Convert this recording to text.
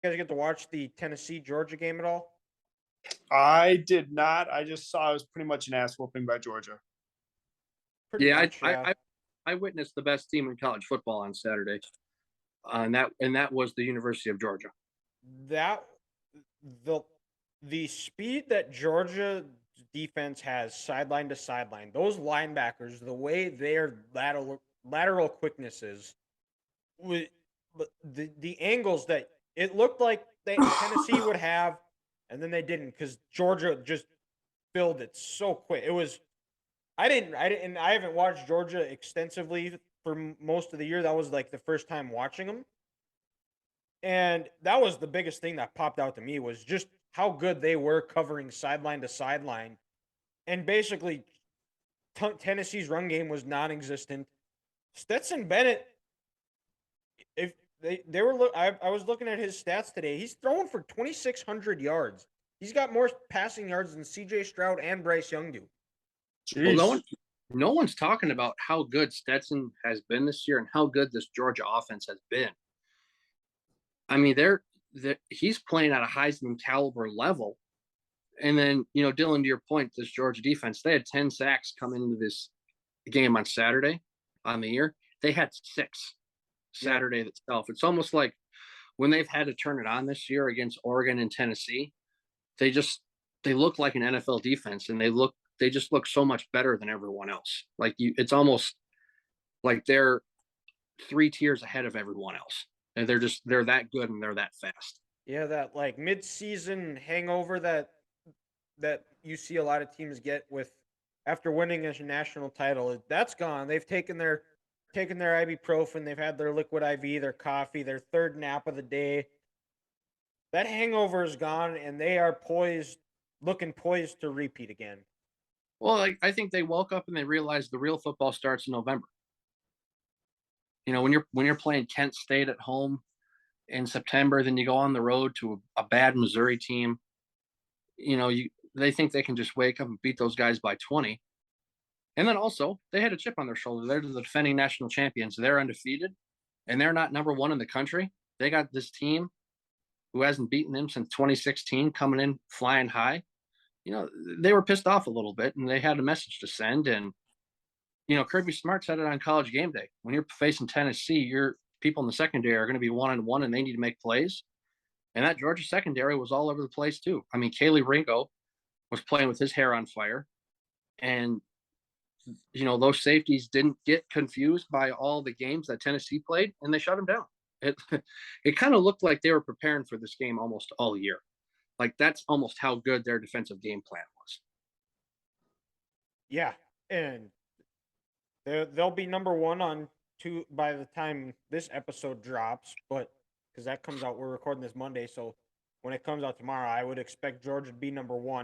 You guys get to watch the Tennessee Georgia game at all? I did not. I just saw it was pretty much an ass whooping by Georgia. Pretty Yeah, much, yeah. I witnessed the best team in college football on Saturday, and that was the University of Georgia. That the the speed that Georgia defense has sideline to sideline, those linebackers, the way their lateral quicknesses with the angles that it looked like Tennessee would have, and then they didn't because Georgia just filled it so quick. It was I haven't watched Georgia extensively for most of the year. That was like the first time watching them, and that was the biggest thing that popped out to me was just how good they were covering sideline to sideline, and basically Tennessee's run game was non-existent. Stetson Bennett, if they were I was looking at his stats today. He's throwing for 2,600 yards. He's got more passing yards than C.J. Stroud and Bryce Young do. Well, Jeez. no one's talking about how good Stetson has been this year and how good this Georgia offense has been. I mean, he's playing at a Heisman caliber level. And then, Dylan, to your point, this Georgia defense, they had 10 sacks coming into this game on Saturday on the year. They had 6 Saturday itself. It's almost like when they've had to turn it on this year against Oregon and Tennessee, they look like an NFL defense, and they just look so much better than everyone else. It's almost like they're 3 tiers ahead of everyone else. And they're that good and they're that fast. Yeah, that like mid-season hangover that you see a lot of teams get with after winning a national title, that's gone. They've taken their ibuprofen, they've had their liquid IV, their coffee, their third nap of the day. That hangover is gone, and they are looking poised to repeat again. Well, I think they woke up and they realized the real football starts in November. When you're playing Kent State at home in September, then you go on the road to a bad Missouri team. They think they can just wake up and beat those guys by 20. And then also, they had a chip on their shoulder. They're the defending national champions. They're undefeated, and they're not number 1 in the country. They got this team who hasn't beaten them since 2016 coming in flying high. They were pissed off a little bit, and they had a message to send. And Kirby Smart said it on College Game Day. When you're facing Tennessee, your people in the secondary are going to be 1-on-1, and they need to make plays. And that Georgia secondary was all over the place too. I mean, Kaylee Ringo was playing with his hair on fire, and those safeties didn't get confused by all the games that Tennessee played, and they shut them down. It kind of looked like they were preparing for this game almost all year. Like that's almost how good their defensive game plan was. Yeah, and they'll be number 1 on 2 by the time this episode drops, but because that comes out, we're recording this Monday, so when it comes out tomorrow, I would expect Georgia to be number 1.